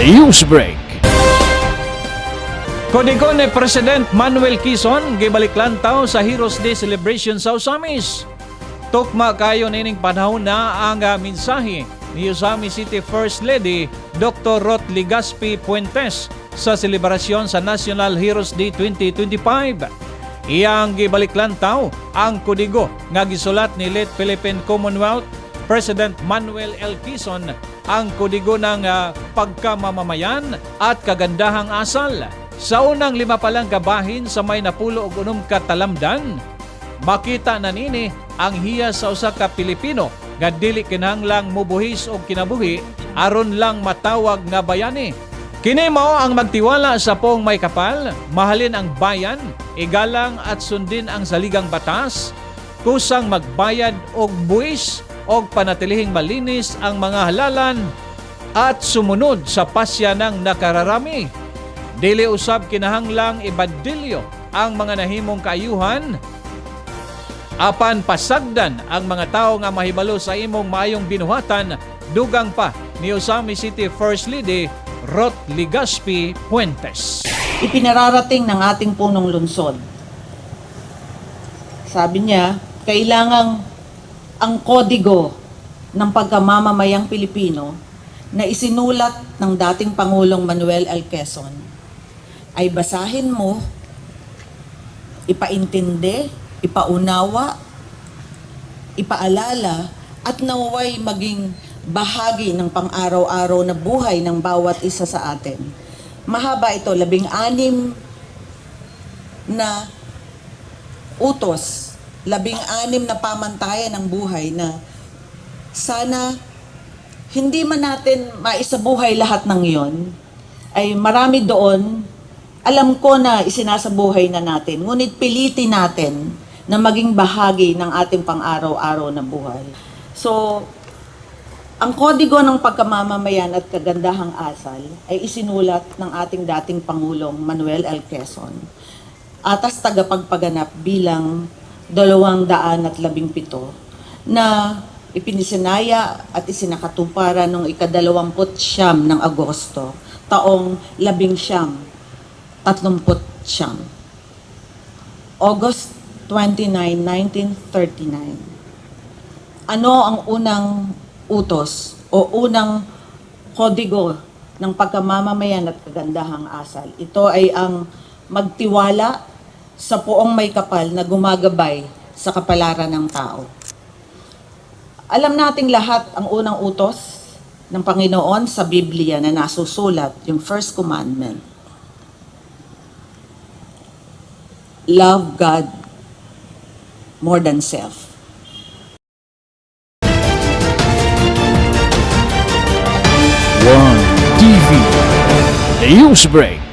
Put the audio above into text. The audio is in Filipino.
Newsbreak. Kodigo ni President Manuel Quezon gibaliklantaw sa Heroes Day celebration sa Osamis. Tukma kayo nining panahon na ang mensahe ni Osamis City First Lady Dr. Ruth Legaspi Puentes sa selebrasyon sa National Heroes Day 2025. Iyang gibaliklantaw ang kodigo nga gisulat ni late Philippine Commonwealth President Manuel L. Quezon, ang kodigo ng pagkamamamayan at kagandahang asal. Sa unang 5 pa lang kabahin sa may napulo og 6 katalamdan, makita na nini ang hiya sa usa ka Pilipino nga dili kinahanglang mubuhis og kinabuhi aron lang matawag nga bayani. Kini mao ang magtiwala sa poong may kapal, mahalin ang bayan, igalang at sundin ang saligang batas, kusang magbayad og buwis og panatilihing malinis ang mga halalan at sumunod sa pasya ng nakararami. Dili usab kinahanglang ibadilyo ang mga nahimong kaayuhan, apan pasagdan ang mga tao nga mahibalo sa imong maayong binuhatan, dugang pa ni Osamis City First Lady Ruth Legaspi Puentes. Ipinararating ng ating punong lungsod. Sabi niya, kailangang ang kodigo ng pagkamamamayang Pilipino na isinulat ng dating Pangulong Manuel L. Quezon ay basahin mo, ipaintindi, ipaunawa, ipaalala, at naway maging bahagi ng pang-araw-araw na buhay ng bawat isa sa atin. Mahaba ito, 16 na utos, 16 na pamantayan ng buhay na sana hindi man natin maisabuhay lahat ng iyon, ay marami doon, alam ko na isinasabuhay na natin, ngunit pilitin natin na maging bahagi ng ating pang-araw-araw na buhay. So, ang kodigo ng pagkamamamayan at kagandahang asal ay isinulat ng ating dating Pangulong Manuel L. Quezon, atas tagapagpaganap bilang 217 na ipinisinaya at isinakatuparan noong ika-29 ng Agosto, taong 1939. August 29, 1939. Ano ang unang utos o unang kodigo ng pagkamamamayan at kagandahang asal? Ito ay ang magtiwala sa poong may kapal na gumagabay sa kapalaran ng tao. Alam nating lahat ang unang utos ng Panginoon sa Biblia na nasusulat, yung first commandment. Love God more than self. One TV Newsbreak.